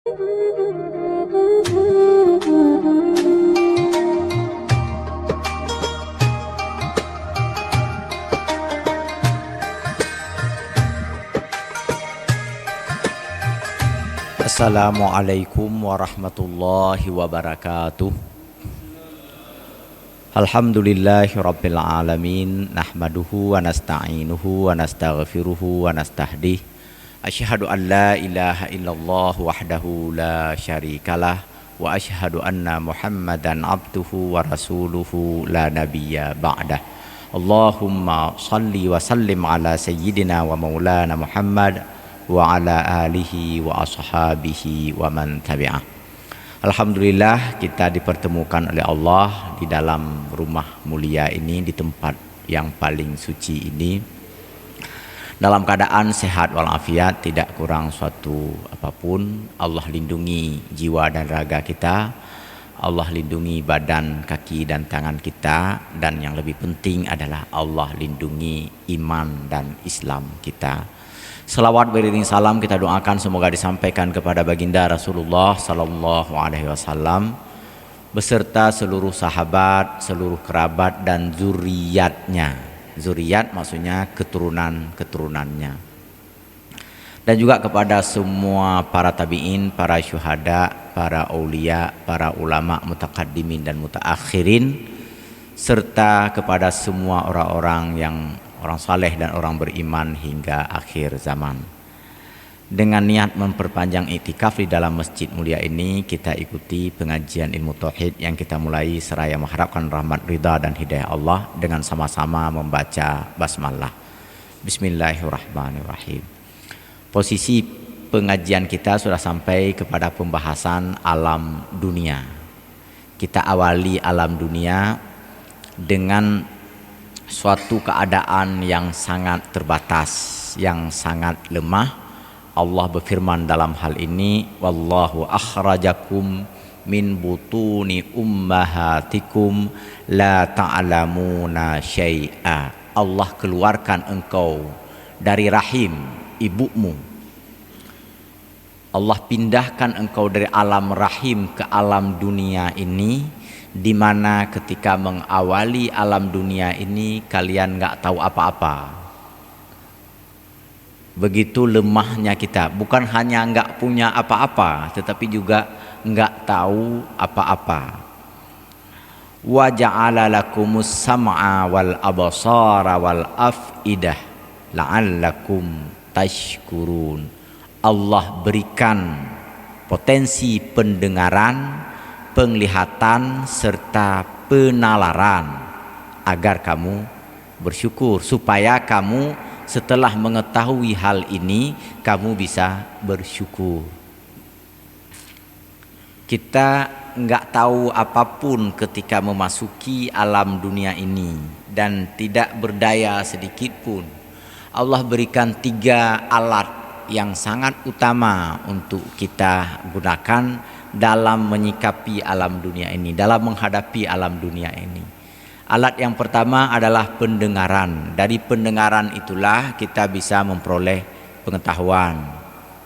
Assalamualaikum warahmatullahi wabarakatuh. Alhamdulillahi rabbil alamin. Nahmaduhu wa nasta'inuhu wa nastaghfiruhu wa nastahdih. Asyhadu an la ilaha illallah wahdahu la syarikalah. Wa asyhadu anna muhammadan abduhu wa rasuluhu la nabiyya ba'dah. Allahumma salli wa sallim ala sayyidina wa maulana Muhammad wa ala alihi wa ashabihi wa man tabi'ah. Alhamdulillah kita dipertemukan oleh Allah di dalam rumah mulia ini, di tempat yang paling suci ini, dalam keadaan sehat walafiat, tidak kurang suatu apapun. Allah lindungi jiwa dan raga kita, Allah lindungi badan, kaki dan tangan kita, dan yang lebih penting adalah Allah lindungi iman dan Islam kita. Salawat beriring salam kita doakan semoga disampaikan kepada baginda Rasulullah sallallahu alaihi wasallam beserta seluruh sahabat, seluruh kerabat dan zuriatnya. Zuriat maksudnya keturunan-keturunannya. Dan juga kepada semua para tabi'in, para syuhada, para aulia, para ulama mutaqaddimin dan mutaakhirin, serta kepada semua orang-orang yang orang saleh dan orang beriman hingga akhir zaman. Dengan niat memperpanjang iktikaf di dalam masjid mulia ini, kita ikuti pengajian ilmu tauhid yang kita mulai seraya mengharapkan rahmat, ridha dan hidayah Allah dengan sama-sama membaca basmalah. Bismillahirrahmanirrahim. Posisi pengajian kita sudah sampai kepada pembahasan alam dunia. Kita awali alam dunia dengan suatu keadaan yang sangat terbatas, yang sangat lemah. Allah berfirman dalam hal ini, wallahu akhrajakum min butuni ummahatikum la ta'lamuna syai'a. Allah keluarkan engkau dari rahim ibumu. Allah pindahkan engkau dari alam rahim ke alam dunia ini, di mana ketika mengawali alam dunia ini kalian nggak tahu apa-apa. Begitu lemahnya kita, bukan hanya nggak punya apa-apa, tetapi juga nggak tahu apa-apa. Wa ja'ala lakumus sam'a wal absara wal af'idah la'allakum tashkurun. Allah berikan potensi pendengaran, penglihatan serta penalaran agar kamu bersyukur, supaya kamu setelah mengetahui hal ini kamu bisa bersyukur. Kita nggak tahu apapun ketika memasuki alam dunia ini dan tidak berdaya sedikit pun. Allah berikan 3 alat yang sangat utama untuk kita gunakan dalam menyikapi alam dunia ini, dalam menghadapi alam dunia ini. Alat yang pertama adalah pendengaran. Dari pendengaran itulah kita bisa memperoleh pengetahuan.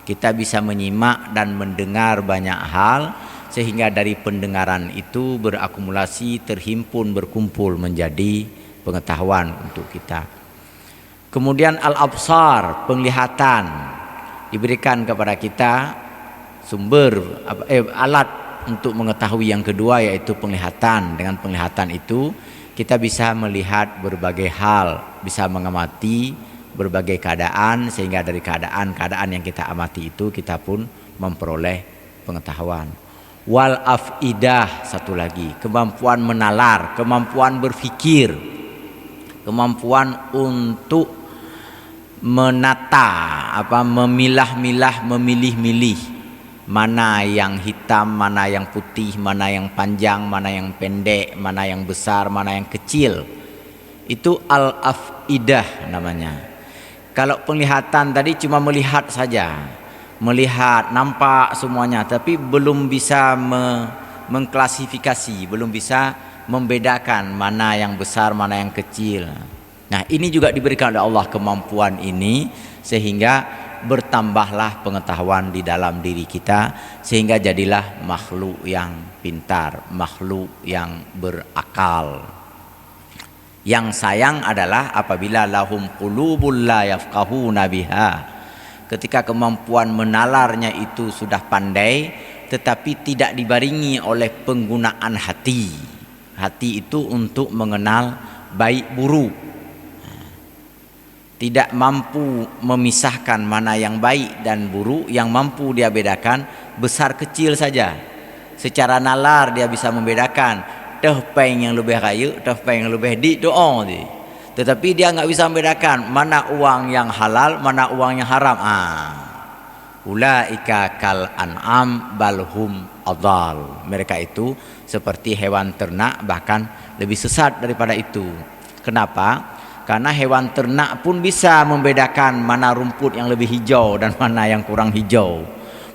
Kita bisa menyimak dan mendengar banyak hal, sehingga dari pendengaran itu berakumulasi, terhimpun, berkumpul menjadi pengetahuan untuk kita. Kemudian al-absar, penglihatan, diberikan kepada kita alat untuk mengetahui yang kedua, yaitu penglihatan. Dengan penglihatan itu kita bisa melihat berbagai hal, bisa mengamati berbagai keadaan, sehingga dari keadaan-keadaan yang kita amati itu kita pun memperoleh pengetahuan. Wal afidah, satu lagi, kemampuan menalar, kemampuan berpikir, kemampuan untuk menata, memilah-milah, memilih-milih mana yang hitam, mana yang putih, mana yang panjang, mana yang pendek, mana yang besar, mana yang kecil. Itu al-afidah namanya. Kalau penglihatan tadi cuma melihat saja, melihat, nampak semuanya, tapi belum bisa mengklasifikasi, belum bisa membedakan mana yang besar, mana yang kecil. Nah, ini juga diberikan oleh Allah kemampuan ini, sehingga bertambahlah pengetahuan di dalam diri kita sehingga jadilah makhluk yang pintar, makhluk yang berakal. Yang sayang adalah apabila lahum qulubul la yafqahuna biha, ketika kemampuan menalarnya itu sudah pandai tetapi tidak dibaringi oleh penggunaan hati. Hati itu untuk mengenal baik buruk, tidak mampu memisahkan mana yang baik dan buruk. Yang mampu dia bedakan besar kecil saja. Secara nalar dia bisa membedakan tepeng yang lebih kaya, tepeng yang lebih di doa dia. Tetapi dia nggak bisa membedakan mana uang yang halal, mana uang yang haram. Ulaika kal an'am balhum adhal. Mereka itu seperti hewan ternak, bahkan lebih sesat daripada itu. Kenapa? Karena hewan ternak pun bisa membedakan mana rumput yang lebih hijau dan mana yang kurang hijau,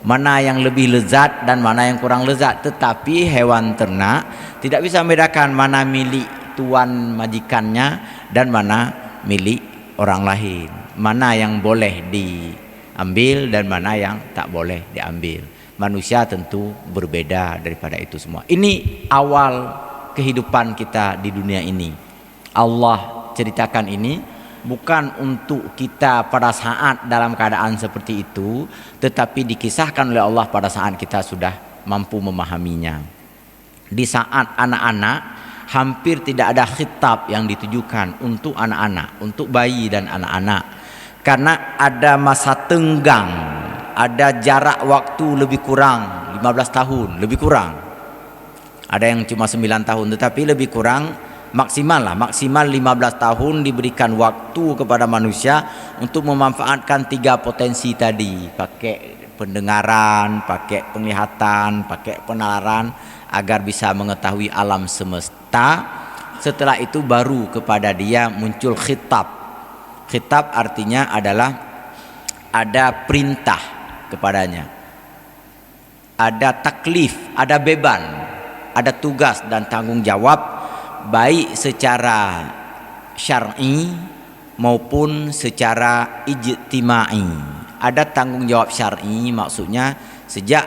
mana yang lebih lezat dan mana yang kurang lezat. Tetapi hewan ternak tidak bisa membedakan mana milik tuan majikannya dan mana milik orang lain, mana yang boleh diambil dan mana yang tak boleh diambil. Manusia tentu berbeda daripada itu semua. Ini awal kehidupan kita di dunia ini. Allah ceritakan ini bukan untuk kita pada saat dalam keadaan seperti itu, tetapi dikisahkan oleh Allah pada saat kita sudah mampu memahaminya. Di saat anak-anak, hampir tidak ada khitab yang ditujukan untuk anak-anak, untuk bayi dan anak-anak, karena ada masa tenggang, ada jarak waktu lebih kurang 15 tahun, lebih kurang. Ada yang cuma 9 tahun, tetapi lebih kurang. Maksimal 15 tahun diberikan waktu kepada manusia untuk memanfaatkan 3 potensi tadi, pakai pendengaran, pakai penglihatan, pakai penalaran, agar bisa mengetahui alam semesta. Setelah itu baru kepada dia muncul khitab. Khitab artinya adalah ada perintah kepadanya, ada taklif, ada beban, ada tugas dan tanggung jawab, baik secara syar'i maupun secara ijtimai. Ada tanggung jawab syar'i, maksudnya sejak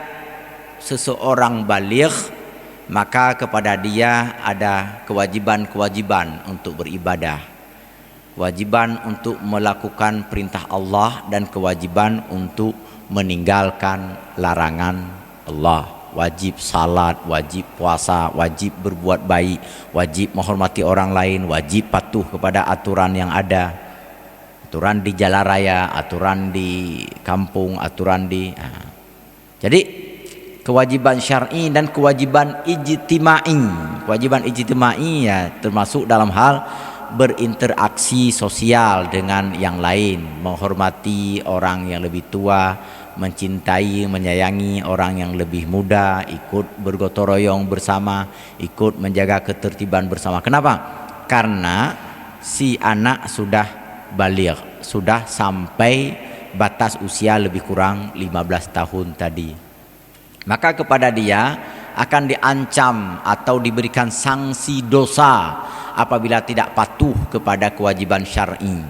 seseorang baligh maka kepada dia ada kewajiban-kewajiban untuk beribadah, kewajiban untuk melakukan perintah Allah dan kewajiban untuk meninggalkan larangan Allah. Wajib salat, wajib puasa, wajib berbuat baik, wajib menghormati orang lain, wajib patuh kepada aturan yang ada, aturan di jalan raya, aturan di kampung, aturan di jadi kewajiban syar'i dan kewajiban ijtimai. Kewajiban ijtimai ya termasuk dalam hal berinteraksi sosial dengan yang lain, menghormati orang yang lebih tua, mencintai, menyayangi orang yang lebih muda, ikut bergotong royong bersama, ikut menjaga ketertiban bersama. Kenapa? Karena si anak sudah baligh, sudah sampai batas usia lebih kurang 15 tahun tadi. Maka kepada dia akan diancam atau diberikan sanksi dosa apabila tidak patuh kepada kewajiban syar'i.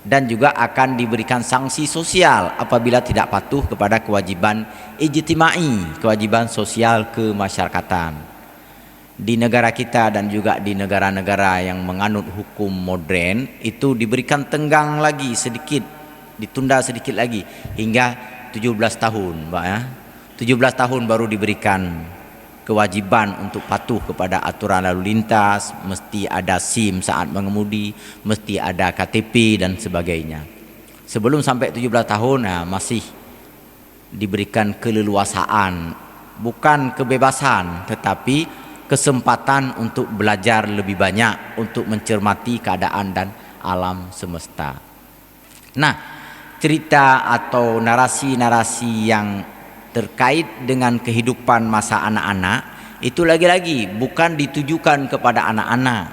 Dan juga akan diberikan sanksi sosial apabila tidak patuh kepada kewajiban ijtimai, kewajiban sosial kemasyarakatan. Di negara kita dan juga di negara-negara yang menganut hukum modern itu diberikan tenggang lagi sedikit, ditunda sedikit lagi hingga 17 tahun, Mbak ya. 17 tahun baru diberikan kewajiban untuk patuh kepada aturan lalu lintas, mesti ada SIM saat mengemudi, mesti ada KTP dan sebagainya. Sebelum sampai 17 tahun masih diberikan keleluasaan, bukan kebebasan tetapi kesempatan untuk belajar lebih banyak, untuk mencermati keadaan dan alam semesta. Nah, cerita atau narasi-narasi yang terkait dengan kehidupan masa anak-anak itu lagi-lagi bukan ditujukan kepada anak-anak,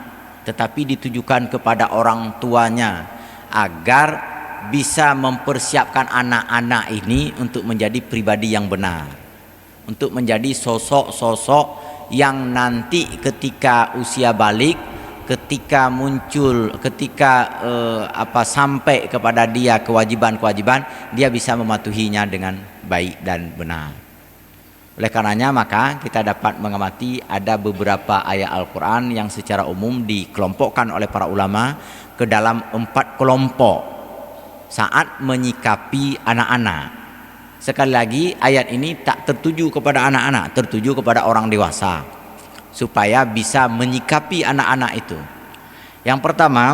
tetapi ditujukan kepada orang tuanya agar bisa mempersiapkan anak-anak ini untuk menjadi pribadi yang benar, untuk menjadi sosok-sosok yang nanti ketika usia balik ketika sampai kepada dia kewajiban-kewajiban, dia bisa mematuhinya dengan baik dan benar. Oleh karenanya maka kita dapat mengamati ada beberapa ayat Al-Quran yang secara umum dikelompokkan oleh para ulama ke dalam 4 kelompok saat menyikapi anak-anak. Sekali lagi ayat ini tak tertuju kepada anak-anak, tertuju kepada orang dewasa supaya bisa menyikapi anak-anak itu. Yang pertama,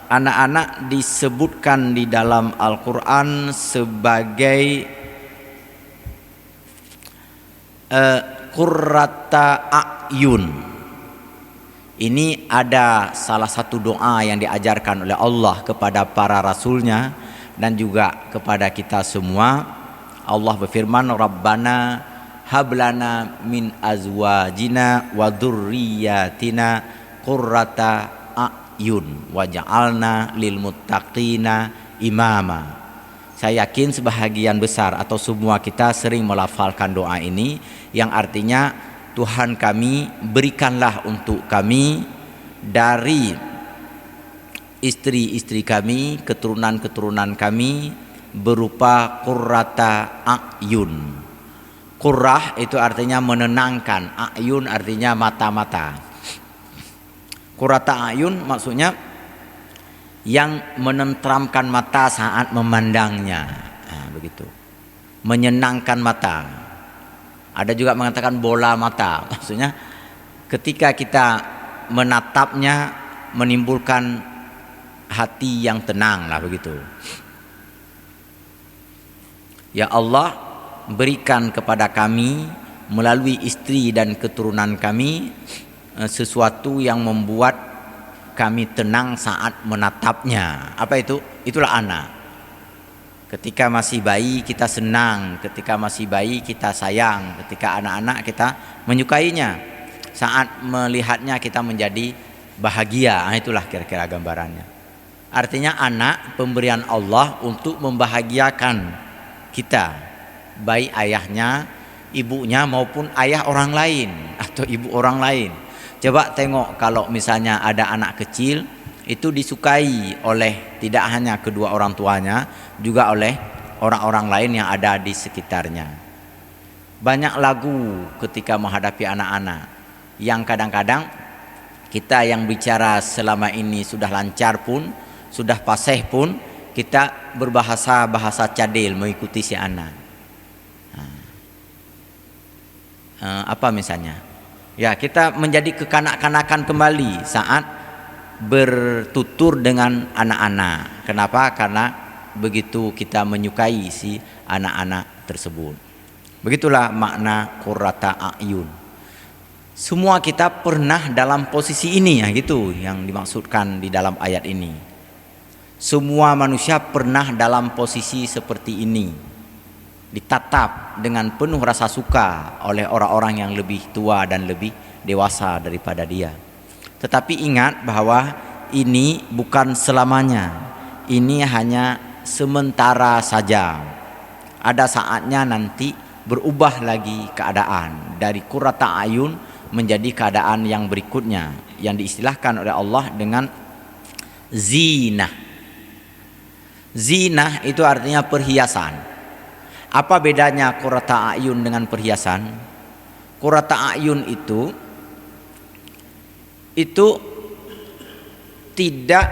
anak-anak disebutkan di dalam Al-Quran sebagai qurrata a'yun. Ini ada salah satu doa yang diajarkan oleh Allah kepada para rasulnya dan juga kepada kita semua. Allah berfirman, Rabbana hablana min azwajina wa dzurriyyatina qurrata a'yun waj'alna lil muttaqina imama. Saya yakin sebahagian besar atau semua kita sering melafalkan doa ini, yang artinya Tuhan kami, berikanlah untuk kami dari istri-istri kami, keturunan-keturunan kami berupa qurrata a'yun. Qurrah itu artinya menenangkan, a'yun artinya mata-mata. Qurrata a'yun maksudnya yang menenteramkan mata saat memandangnya, begitu, menyenangkan mata. Ada juga mengatakan bola mata, maksudnya ketika kita menatapnya menimbulkan hati yang tenang lah, begitu. Ya Allah, berikan kepada kami melalui istri dan keturunan kami sesuatu yang membuat kami tenang saat menatapnya. Apa itu? Itulah anak. Ketika masih bayi kita senang, ketika masih bayi kita sayang, ketika anak-anak kita menyukainya, saat melihatnya kita menjadi bahagia. Itulah kira-kira gambarannya. Artinya anak pemberian Allah untuk membahagiakan kita, baik ayahnya, ibunya maupun ayah orang lain atau ibu orang lain. Coba tengok kalau misalnya ada anak kecil itu disukai oleh tidak hanya kedua orang tuanya, juga oleh orang-orang lain yang ada di sekitarnya. Banyak lagu ketika menghadapi anak-anak yang kadang-kadang kita yang bicara selama ini sudah lancar pun, sudah fasih pun, kita berbahasa cadel mengikuti si anak. Apa misalnya? Ya, kita menjadi kekanak-kanakan kembali saat bertutur dengan anak-anak. Kenapa? Karena begitu kita menyukai si anak-anak tersebut. Begitulah makna qurrata a'yun. Semua kita pernah dalam posisi ini, ya gitu yang dimaksudkan di dalam ayat ini. Semua manusia pernah dalam posisi seperti ini, ditatap dengan penuh rasa suka oleh orang-orang yang lebih tua dan lebih dewasa daripada dia. Tetapi ingat bahwa ini bukan selamanya, ini hanya sementara saja. Ada saatnya nanti berubah lagi keadaan dari qurrata ayun menjadi keadaan yang berikutnya yang diistilahkan oleh Allah dengan zinah. Zinah itu artinya perhiasan. Apa bedanya qurrata a'yun dengan perhiasan? Qurrata a'yun itu tidak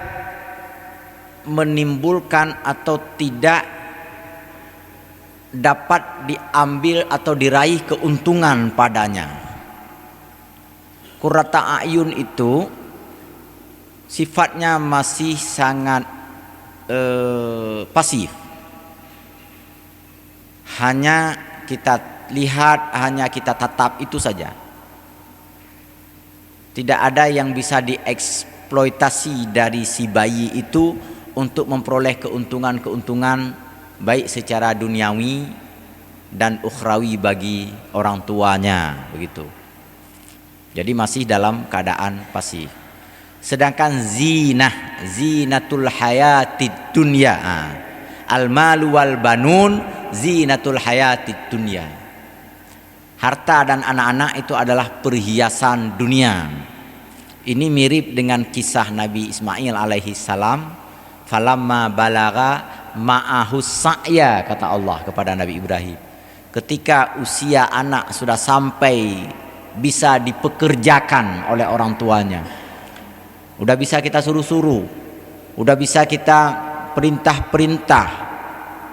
menimbulkan atau tidak dapat diambil atau diraih keuntungan padanya. Qurrata a'yun itu sifatnya masih sangat pasif. Hanya kita lihat, hanya kita tatap, itu saja. Tidak ada yang bisa dieksploitasi dari si bayi itu untuk memperoleh keuntungan-keuntungan baik secara duniawi dan ukhrawi bagi orang tuanya, begitu. Jadi masih dalam keadaan pasif. Sedangkan zinatul hayatid dunya, al-malu wal banun zinatul hayatid dunya. Harta dan anak-anak itu adalah perhiasan dunia. Ini mirip dengan kisah Nabi Ismail alaihi salam, falamma balagha ma'ahu sa'ya, kata Allah kepada Nabi Ibrahim. Ketika usia anak sudah sampai bisa dipekerjakan oleh orang tuanya, udah bisa kita suruh-suruh, udah bisa kita perintah-perintah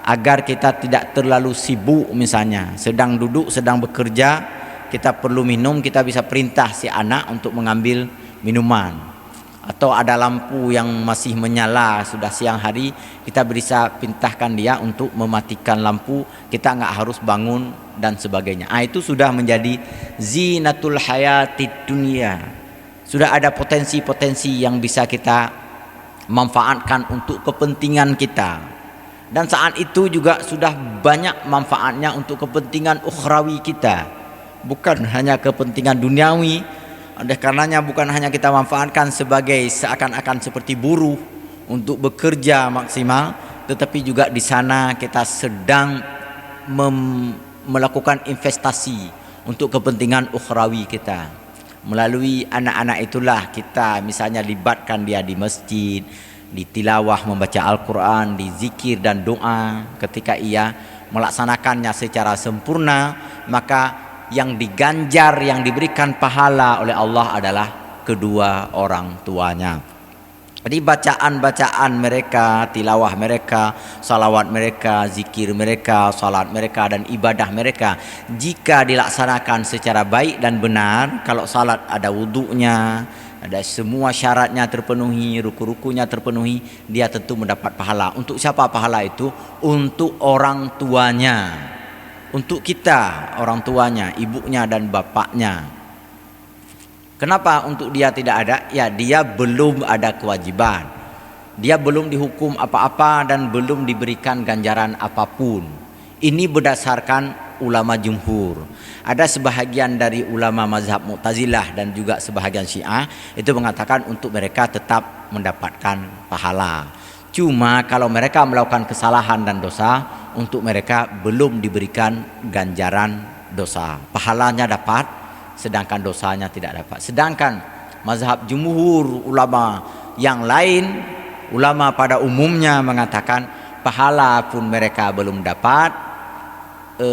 agar kita tidak terlalu sibuk, misalnya sedang duduk, sedang bekerja, kita perlu minum, kita bisa perintah si anak untuk mengambil minuman. Atau ada lampu yang masih menyala, sudah siang hari, kita bisa perintahkan dia untuk mematikan lampu, kita nggak harus bangun dan sebagainya. Itu sudah menjadi zinatul hayatid dunia. Sudah ada potensi-potensi yang bisa kita manfaatkan untuk kepentingan kita. Dan saat itu juga sudah banyak manfaatnya untuk kepentingan ukhrawi kita, bukan hanya kepentingan duniawi. Oleh karenanya bukan hanya kita manfaatkan sebagai seakan-akan seperti buruh untuk bekerja maksimal, tetapi juga di sana kita sedang melakukan investasi untuk kepentingan ukhrawi kita. Melalui anak-anak itulah kita misalnya libatkan dia di masjid, di tilawah membaca Al-Quran, di zikir dan doa. Ketika ia melaksanakannya secara sempurna, maka yang diganjar, yang diberikan pahala oleh Allah adalah kedua orang tuanya. Jadi bacaan-bacaan mereka, tilawah mereka, salawat mereka, zikir mereka, salat mereka dan ibadah mereka, jika dilaksanakan secara baik dan benar, kalau salat ada wudunya, ada semua syaratnya terpenuhi, ruku-rukunya terpenuhi, dia tentu mendapat pahala. Untuk siapa pahala itu? Untuk orang tuanya. Untuk kita, orang tuanya, ibunya dan bapaknya. Kenapa untuk dia tidak ada? Ya, dia belum ada kewajiban. Dia belum dihukum apa-apa dan belum diberikan ganjaran apapun. Ini berdasarkan ulama jumhur. Ada sebahagian dari ulama mazhab Mu'tazilah dan juga sebahagian Syiah itu mengatakan untuk mereka tetap mendapatkan pahala. Cuma kalau mereka melakukan kesalahan dan dosa, untuk mereka belum diberikan ganjaran dosa. Pahalanya dapat, sedangkan dosanya tidak dapat. Sedangkan mazhab jumhur ulama yang lain, ulama pada umumnya mengatakan pahala pun mereka belum dapat,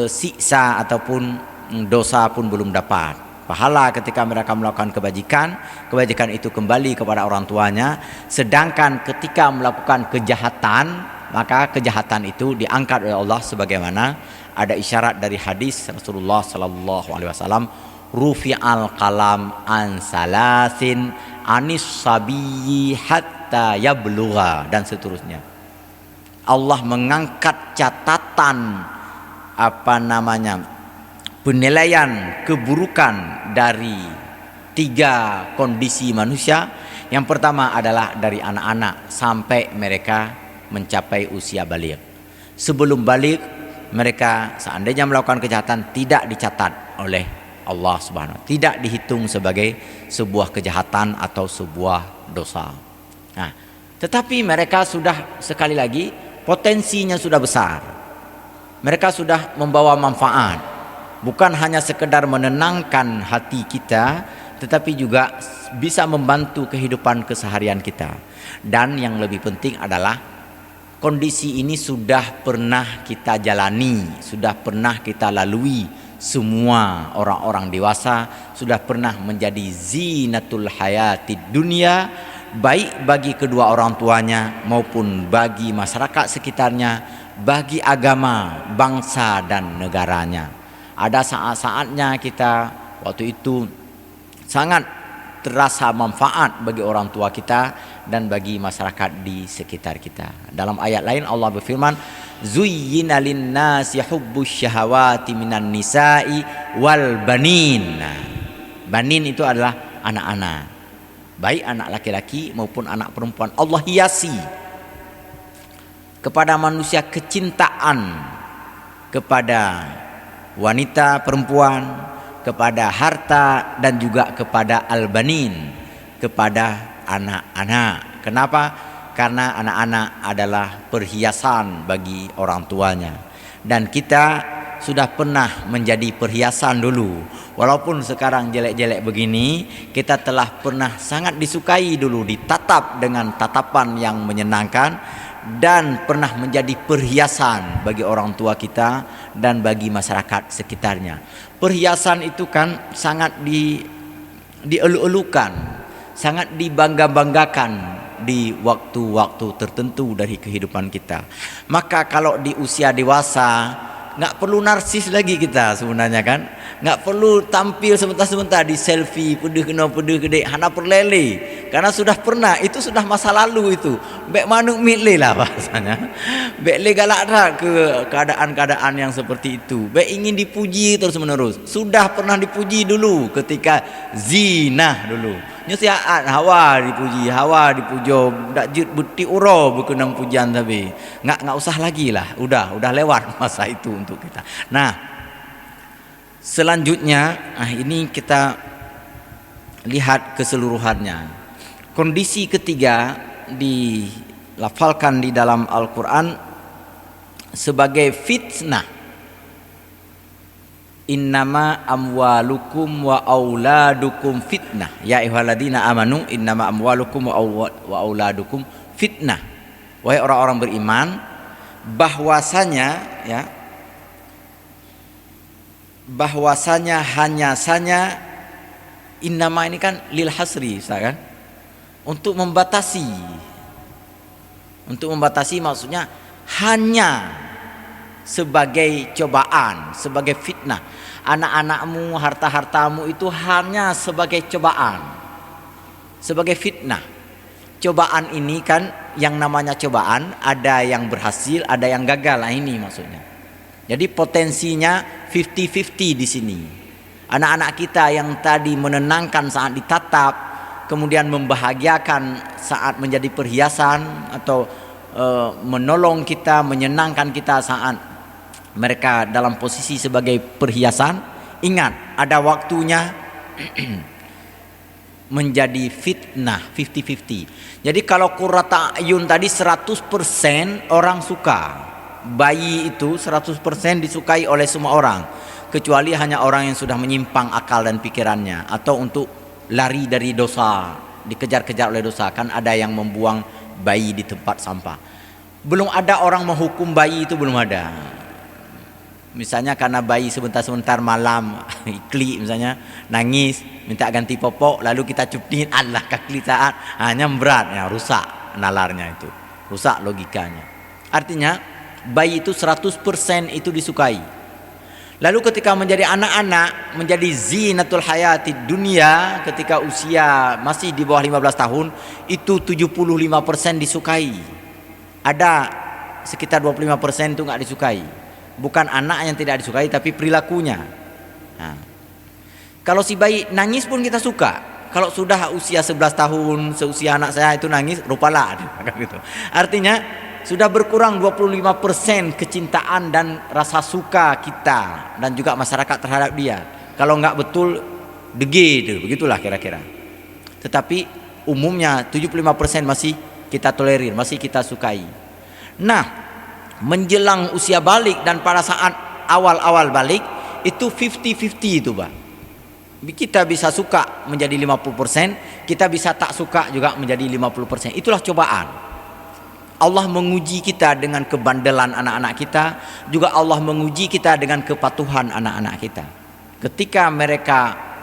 siksa ataupun dosa pun belum dapat. Pahala ketika mereka melakukan kebajikan itu kembali kepada orang tuanya. Sedangkan ketika melakukan kejahatan, maka kejahatan itu diangkat oleh Allah, sebagaimana ada isyarat dari hadis Rasulullah sallallahu alaihi wasallam, rufi'al qalam an salasin anis sabiyyi hatta yablugha, dan seterusnya. Allah mengangkat catatan penilaian keburukan dari 3 kondisi manusia. Yang pertama adalah dari anak-anak sampai mereka mencapai usia baligh. Sebelum baligh, mereka seandainya melakukan kejahatan tidak dicatat oleh Allah Subhanahu wa taala, tidak dihitung sebagai sebuah kejahatan atau sebuah dosa. Nah, tetapi mereka sudah, sekali lagi, potensinya sudah besar. Mereka sudah membawa manfaat, bukan hanya sekedar menenangkan hati kita, tetapi juga bisa membantu kehidupan keseharian kita. Dan yang lebih penting adalah kondisi ini sudah pernah kita jalani, sudah pernah kita lalui. Semua orang-orang dewasa sudah pernah menjadi zinatul hayatid dunia, baik bagi kedua orang tuanya maupun bagi masyarakat sekitarnya, bagi agama, bangsa dan negaranya. Ada saat-saatnya kita waktu itu sangat terasa manfaat bagi orang tua kita dan bagi masyarakat di sekitar kita. Dalam ayat lain Allah berfirman, zuyyina lin-nasi hubbus syahawati minan nisa'i wal banin. Banin itu adalah anak-anak, baik anak laki-laki maupun anak perempuan. Allah hiasi kepada manusia kecintaan kepada wanita, perempuan, kepada harta, dan juga kepada al-banin, kepada anak-anak. Kenapa? Karena anak-anak adalah perhiasan bagi orang tuanya. Dan kita sudah pernah menjadi perhiasan dulu. Walaupun sekarang jelek-jelek begini, kita telah pernah sangat disukai dulu, ditatap dengan tatapan yang menyenangkan, dan pernah menjadi perhiasan bagi orang tua kita dan bagi masyarakat sekitarnya. Perhiasan itu kan sangat dielu-elukan, sangat dibangga-banggakan di waktu-waktu tertentu dari kehidupan kita. Maka kalau di usia dewasa, nggak perlu narsis lagi kita sebenarnya kan, nggak perlu tampil sebentar-sebentar di selfie pedih gede hana perlele, karena sudah pernah, itu sudah masa lalu itu. Bek manuk mitle lah bahasanya, bek le galak dah ke keadaan-keadaan yang seperti itu. Bek ingin dipuji terus menerus, sudah pernah dipuji dulu ketika zina dulu. Nyusiaat Hawa dipuji, Hawa dipujo, dak jut beti uro berkenang pujian, tapi nggak usah lagi lah, udah lewat masa itu untuk kita. Nah, selanjutnya ini kita lihat keseluruhannya. Kondisi ketiga dilafalkan di dalam Al-Quran sebagai fitnah. Innama amwalukum wa auladukum fitnah. Ya ayyuhalladzina amanu innama amwalukum wa auladukum fitnah. Wahai orang-orang beriman, bahwasanya hanya saja, innama ini kan lil hasri, kan? Untuk membatasi maksudnya hanya sebagai cobaan, sebagai fitnah. Anak-anakmu, harta-hartamu itu hanya sebagai cobaan, sebagai fitnah. Cobaan ini kan, yang namanya cobaan, ada yang berhasil, ada yang gagal. Nah, ini maksudnya. Jadi potensinya 50-50 di sini. Anak-anak kita yang tadi menenangkan saat ditatap, kemudian membahagiakan saat menjadi perhiasan, atau menolong kita, menyenangkan kita saat mereka dalam posisi sebagai perhiasan. Ingat, ada waktunya menjadi fitnah 50-50. Jadi kalau qurrata ayun tadi 100% orang suka, bayi itu 100% disukai oleh semua orang, kecuali hanya orang yang sudah menyimpang akal dan pikirannya, atau untuk lari dari dosa, dikejar-kejar oleh dosa. Kan ada yang membuang bayi di tempat sampah. Belum ada orang menghukum bayi itu, belum ada. Misalnya karena bayi sebentar-sebentar malam ikli misalnya nangis minta ganti popok, lalu kita cupin Allah kakli saat hanya berat, ya rusak nalarnya, itu rusak logikanya. Artinya bayi itu 100% itu disukai. Lalu ketika menjadi anak-anak, menjadi zinatul hayati dunia, ketika usia masih di bawah 15 tahun, itu 75% disukai. Ada sekitar 25% itu nggak disukai. Bukan anak yang tidak disukai, tapi perilakunya. Nah, kalau si bayi nangis pun kita suka. Kalau sudah usia 11 tahun, seusia anak saya itu nangis, rupalah gitu. Artinya sudah berkurang 25% kecintaan dan rasa suka kita dan juga masyarakat terhadap dia. Kalau nggak betul dege itu, begitulah kira-kira. Tetapi umumnya 75% masih kita tolerir, masih kita sukai. Nah, menjelang usia balik dan pada saat awal-awal balik itu 50-50 itu, Pak. Kita bisa suka menjadi 50%, kita bisa tak suka juga menjadi 50%. Itulah cobaan. Allah menguji kita dengan kebandelan anak-anak kita, juga Allah menguji kita dengan kepatuhan anak-anak kita. Ketika mereka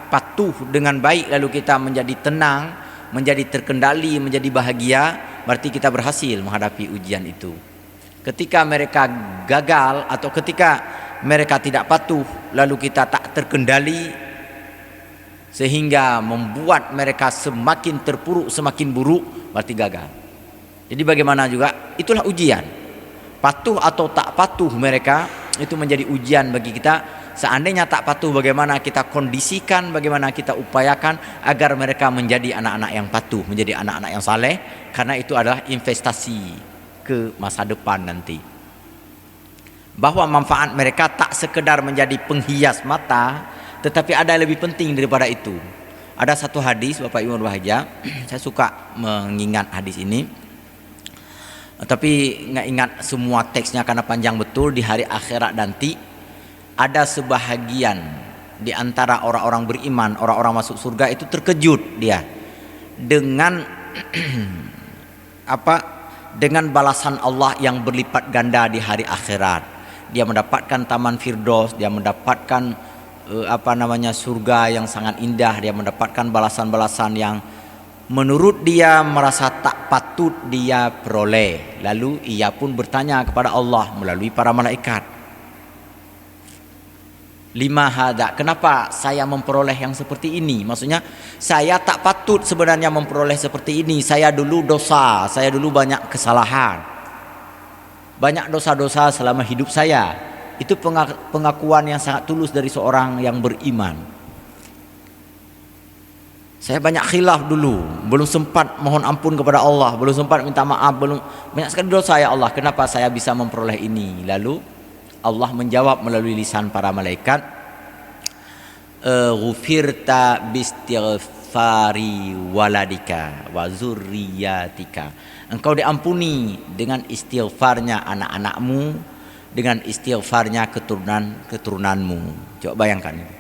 patuh dengan baik, lalu kita menjadi tenang, menjadi terkendali, menjadi bahagia, berarti kita berhasil menghadapi ujian itu. Ketika mereka gagal atau ketika mereka tidak patuh, lalu kita tak terkendali sehingga membuat mereka semakin terpuruk, semakin buruk, berarti gagal. Jadi bagaimana juga, itulah ujian. Patuh atau tak patuh mereka itu menjadi ujian bagi kita. Seandainya tak patuh, bagaimana kita kondisikan, bagaimana kita upayakan agar mereka menjadi anak-anak yang patuh, menjadi anak-anak yang saleh, karena itu adalah investasi ke masa depan nanti. Bahwa manfaat mereka tak sekedar menjadi penghias mata, tetapi ada lebih penting daripada itu. Ada satu hadis, Bapak Ibu berbahagia, saya suka mengingat hadis ini, tapi nggak ingat semua teksnya karena panjang betul. Di hari akhirat nanti ada sebahagian di antara orang-orang beriman, orang-orang masuk surga itu terkejut dia dengan dengan balasan Allah yang berlipat ganda di hari akhirat. Dia mendapatkan taman Firdaus, dia mendapatkan surga yang sangat indah, dia mendapatkan balasan-balasan yang menurut dia merasa tak patut dia peroleh. Lalu ia pun bertanya kepada Allah melalui para malaikat, lima hada, kenapa saya memperoleh yang seperti ini? Maksudnya saya tak patut sebenarnya memperoleh seperti ini. Saya dulu dosa, saya dulu banyak kesalahan, banyak dosa-dosa selama hidup saya. Itu pengakuan yang sangat tulus dari seorang yang beriman. Saya banyak khilaf dulu, belum sempat mohon ampun kepada Allah, belum sempat minta maaf, belum banyak sekali dosa ya Allah. Kenapa saya bisa memperoleh ini? Lalu Allah menjawab melalui lisan para malaikat, ghufirta bistighfari waladika wa zurriyatika. Engkau diampuni dengan istighfarnya anak-anakmu, dengan istighfarnya keturunanmu. Coba bayangkan.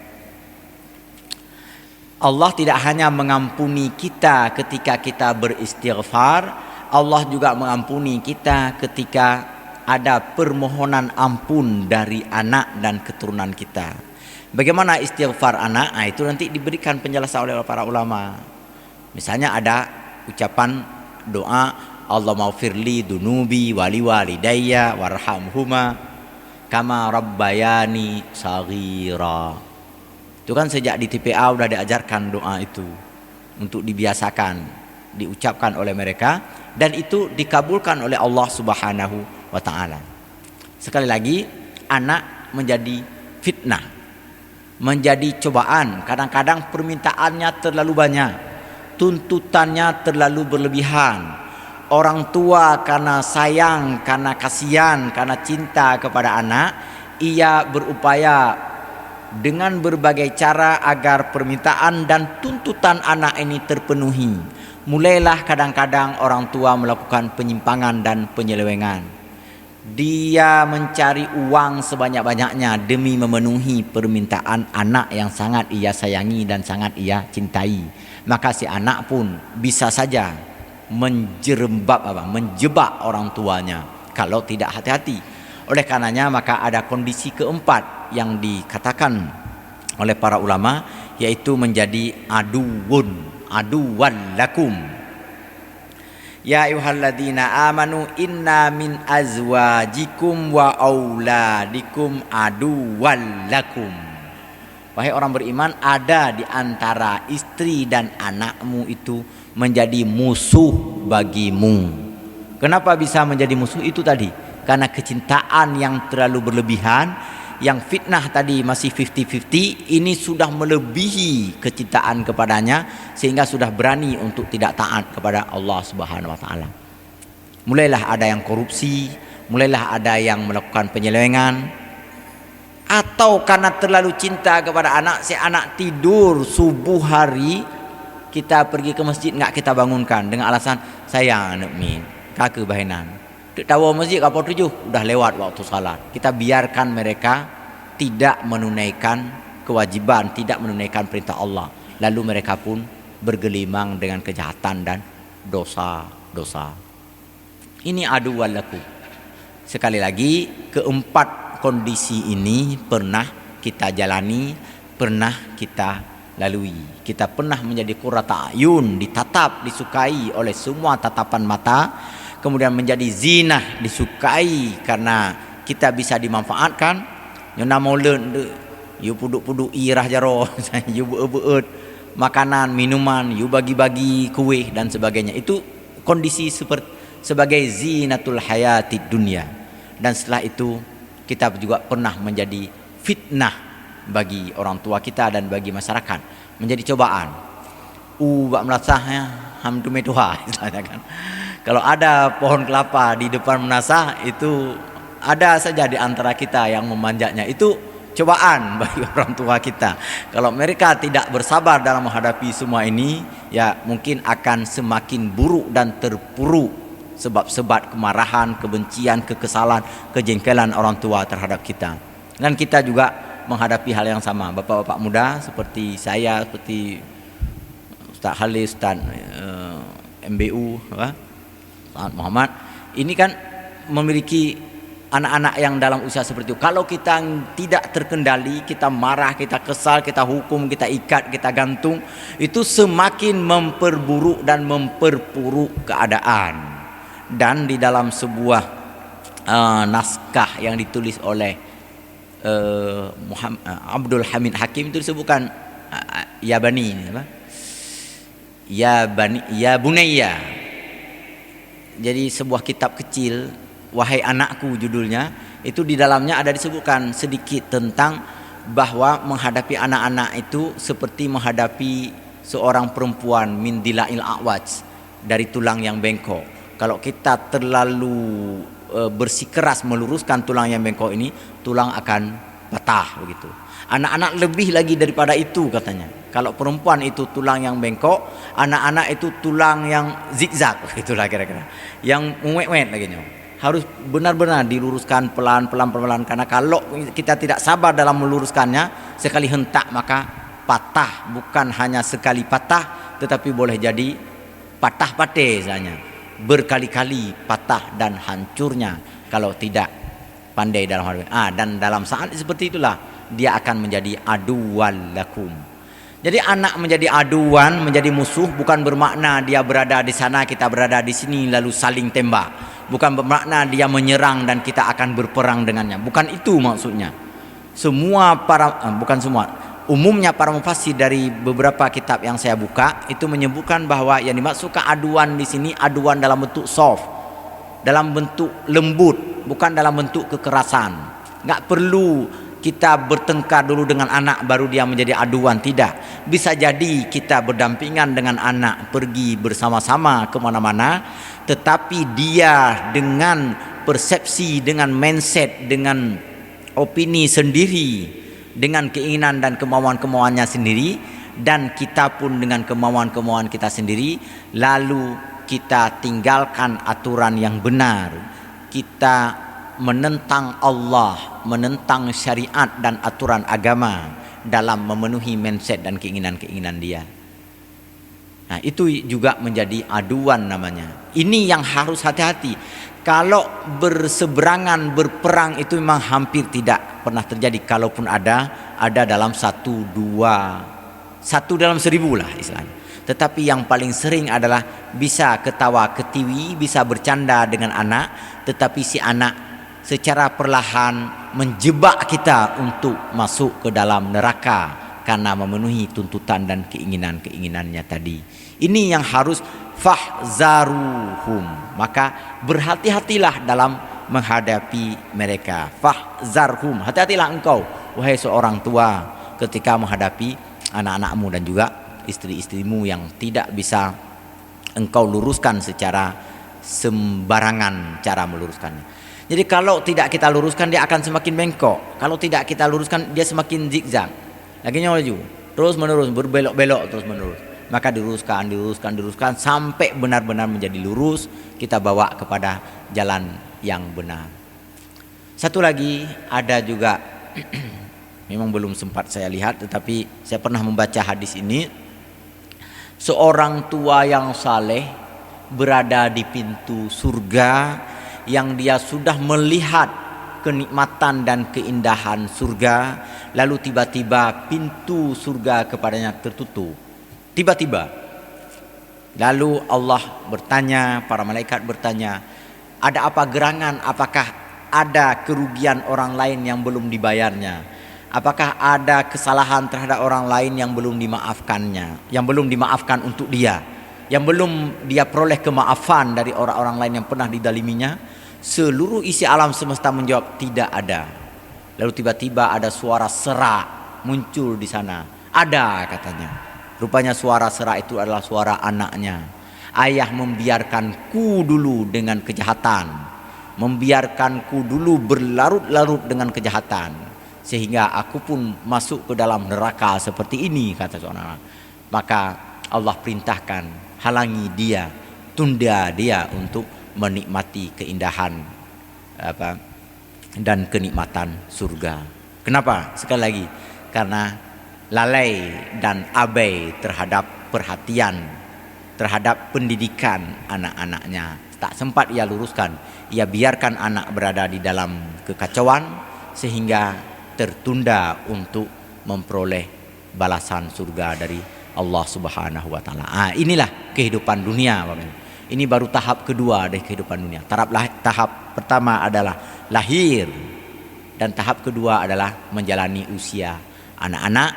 Allah tidak hanya mengampuni kita ketika kita beristighfar, Allah juga mengampuni kita ketika ada permohonan ampun dari anak dan keturunan kita. Bagaimana istighfar anak? Nah, itu nanti diberikan penjelasan oleh para ulama. Misalnya ada ucapan doa, Allahumma firli dunubi wali walidayya warhamhuma kama rabbayani saghira. Itu kan sejak di TPA udah diajarkan doa itu untuk dibiasakan, diucapkan oleh mereka, dan itu dikabulkan oleh Allah Subhanahu wa ta'ala. Sekali lagi, anak menjadi fitnah, menjadi cobaan. Kadang-kadang permintaannya terlalu banyak, tuntutannya terlalu berlebihan. Orang tua karena sayang, karena kasihan, karena cinta kepada anak, ia berupaya dengan berbagai cara agar permintaan dan tuntutan anak ini terpenuhi. Mulailah kadang-kadang orang tua melakukan penyimpangan dan penyelewengan. Dia mencari uang sebanyak-banyaknya demi memenuhi permintaan anak yang sangat ia sayangi dan sangat ia cintai. Maka si anak pun bisa saja menjebak orang tuanya kalau tidak hati-hati. Oleh karenanya maka ada kondisi keempat yang dikatakan oleh para ulama, yaitu menjadi aduwan lakum. Ya ayyuhalladzina amanu inna min azwajikum wa auladikum aduwan lakum. Wahai orang beriman, ada di antara istri dan anakmu itu menjadi musuh bagimu. Kenapa bisa menjadi musuh itu tadi? Karena kecintaan yang terlalu berlebihan, yang fitnah tadi masih 50-50, ini sudah melebihi kecintaan kepadanya sehingga sudah berani untuk tidak taat kepada Allah Subhanahu wa taala. Mulailah ada yang korupsi, mulailah ada yang melakukan penyelewengan, atau karena terlalu cinta kepada anak, si anak tidur subuh hari, kita pergi ke masjid enggak kita bangunkan dengan alasan sayang anak min, kakek bahinan. Tahu masjid kapal 7 udah lewat waktu salat. Kita biarkan mereka tidak menunaikan kewajiban, tidak menunaikan perintah Allah. Lalu mereka pun bergelimang dengan kejahatan dan dosa-dosa. Ini aduwwan lakum. Sekali lagi, keempat kondisi ini pernah kita jalani, pernah kita lalui. Kita pernah menjadi qurrata ayun, ditatap, disukai oleh semua tatapan mata. Kemudian menjadi zinah, disukai karena kita bisa dimanfaatkan. Nyona molen you puduk-puduk irah jaro, you beut makanan, minuman, you bagi-bagi kue dan sebagainya. Itu kondisi sebagai zinatul hayatid dunia. Dan setelah itu kita juga pernah menjadi fitnah bagi orang tua kita dan bagi masyarakat, menjadi cobaan. Bak melasahnya hamdu metuha misalnya kan. Kalau ada pohon kelapa di depan menasah, itu ada saja di antara kita yang memanjatnya. Itu cobaan bagi orang tua kita. Kalau mereka tidak bersabar dalam menghadapi semua ini, ya mungkin akan semakin buruk dan terpuruk sebab-sebab kemarahan, kebencian, kekesalan, kejengkelan orang tua terhadap kita. Dan kita juga menghadapi hal yang sama. Bapak-bapak muda seperti saya, seperti Ustaz Khalid, Ustaz MBU, Ustaz Muhammad, ini kan memiliki anak-anak yang dalam usia seperti itu. Kalau kita tidak terkendali, kita marah, kita kesal, kita hukum, kita ikat, kita gantung, itu semakin memperburuk dan memperpuruk keadaan. Dan di dalam sebuah naskah yang ditulis oleh Abdul Hamid Hakim itu disebutkan ya bani, ya bunayya. Jadi sebuah kitab kecil, Wahai Anakku judulnya, itu di dalamnya ada disebutkan sedikit tentang bahwa menghadapi anak-anak itu seperti menghadapi seorang perempuan min dilail a'waj, dari tulang yang bengkok. Kalau kita terlalu bersikeras meluruskan tulang yang bengkok ini, tulang akan patah begitu. Anak-anak lebih lagi daripada itu katanya. Kalau perempuan itu tulang yang bengkok, anak-anak itu tulang yang zigzag, itulah kira-kira. Yang muwet-muwet lagi nih. Harus benar-benar diluruskan pelan-pelan, karena kalau kita tidak sabar dalam meluruskannya, sekali hentak maka patah. Bukan hanya sekali patah, tetapi boleh jadi patah-patah misalnya, berkali-kali patah dan hancurnya kalau tidak pandai dalam hal ini. Dan dalam saat seperti itulah dia akan menjadi aduwwan lakum. Jadi anak menjadi aduan, menjadi musuh, bukan bermakna dia berada di sana, kita berada di sini lalu saling tembak. Bukan bermakna dia menyerang dan kita akan berperang dengannya. Bukan itu maksudnya. Umumnya para mufassir dari beberapa kitab yang saya buka itu menyebutkan bahwa yang dimaksudkan aduan di sini aduan dalam bentuk soft, dalam bentuk lembut, bukan dalam bentuk kekerasan. Nggak perlu kita bertengkar dulu dengan anak baru dia menjadi aduan, tidak. Bisa jadi kita berdampingan dengan anak, pergi bersama-sama kemana-mana, tetapi dia dengan persepsi, dengan mindset, dengan opini sendiri, dengan keinginan dan kemauan-kemauannya sendiri, dan kita pun dengan kemauan-kemauan kita sendiri, lalu kita tinggalkan aturan yang benar, kita menentang Allah, menentang syariat dan aturan agama dalam memenuhi mindset dan keinginan-keinginan dia. Nah, itu juga menjadi aduan namanya. Ini yang harus hati-hati. Kalau berseberangan, berperang itu memang hampir tidak pernah terjadi. Kalaupun ada dalam satu dalam 1000 lah istilahnya. Tetapi yang paling sering adalah bisa ketawa ketiwi, bisa bercanda dengan anak, tetapi si anak secara perlahan menjebak kita untuk masuk ke dalam neraka karena memenuhi tuntutan dan keinginan-keinginannya tadi. Ini yang harus fahzaruhum. Maka berhati-hatilah dalam menghadapi mereka. Fahzarhum, hati-hatilah engkau wahai seorang tua ketika menghadapi anak-anakmu dan juga istri-istrimu yang tidak bisa engkau luruskan secara sembarangan cara meluruskannya. Jadi kalau tidak kita luruskan dia akan semakin bengkok. Kalau tidak kita luruskan dia semakin zigzag. Lagi laju, terus menerus, berbelok-belok terus menerus. Maka diluruskan sampai benar-benar menjadi lurus, kita bawa kepada jalan yang benar. Satu lagi ada juga memang belum sempat saya lihat, tetapi saya pernah membaca hadis ini. Seorang tua yang saleh berada di pintu surga, yang dia sudah melihat kenikmatan dan keindahan surga, lalu tiba-tiba pintu surga kepadanya tertutup. Tiba-tiba. Lalu Allah bertanya, para malaikat bertanya, ada apa gerangan? Apakah ada kerugian orang lain yang belum dibayarnya? Apakah ada kesalahan terhadap orang lain yang belum dimaafkannya, yang belum dimaafkan untuk dia, yang belum dia peroleh kemaafan dari orang-orang lain yang pernah didaliminya? Seluruh isi alam semesta menjawab tidak ada. Lalu tiba-tiba ada suara serak muncul di sana. Ada katanya. Rupanya suara serak itu adalah suara anaknya. Ayah membiarkanku dulu dengan kejahatan, membiarkanku dulu berlarut-larut dengan kejahatan, sehingga aku pun masuk ke dalam neraka seperti ini, kata seorang anak. Maka Allah perintahkan, halangi dia, tunda dia untuk menikmati keindahan dan kenikmatan surga. Kenapa? Sekali lagi, karena lalai dan abai terhadap perhatian, terhadap pendidikan anak-anaknya. Tak sempat ia luruskan. Ia biarkan anak berada di dalam kekacauan sehingga tertunda untuk memperoleh balasan surga dari Allah Subhanahu wa taala. Inilah kehidupan dunia, Bapak. Ini baru tahap kedua dari kehidupan dunia. Tahap pertama adalah lahir, dan tahap kedua adalah menjalani usia anak-anak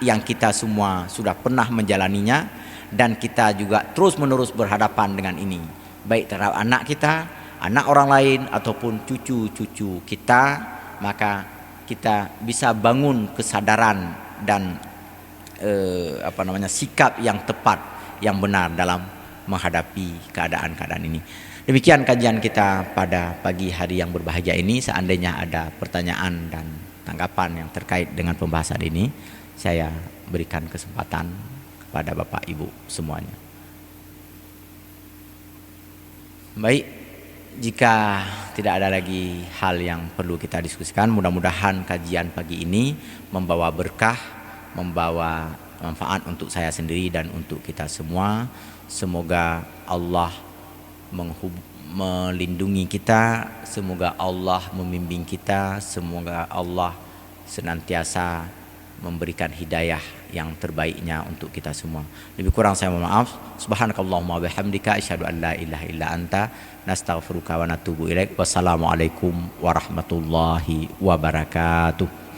yang kita semua sudah pernah menjalaninya, dan kita juga terus-menerus berhadapan dengan ini, baik terhadap anak kita, anak orang lain, ataupun cucu-cucu kita. Maka kita bisa bangun kesadaran dan sikap yang tepat, yang benar dalam menghadapi keadaan-keadaan ini. Demikian kajian kita pada pagi hari yang berbahagia ini. Seandainya ada pertanyaan dan tanggapan yang terkait dengan pembahasan ini, saya berikan kesempatan kepada Bapak Ibu semuanya. Baik, jika tidak ada lagi hal yang perlu kita diskusikan, mudah-mudahan kajian pagi ini membawa berkah, membawa manfaat untuk saya sendiri dan untuk kita semua. Semoga Allah melindungi kita, semoga Allah membimbing kita, semoga Allah senantiasa memberikan hidayah yang terbaiknya untuk kita semua. Lebih kurang saya mohon maaf. Subhanakallahumma bihamdika asyhadu an la ilaha illa anta nastaghfiruka wa natubu ilaik. Wassalamualaikum warahmatullahi wabarakatuh.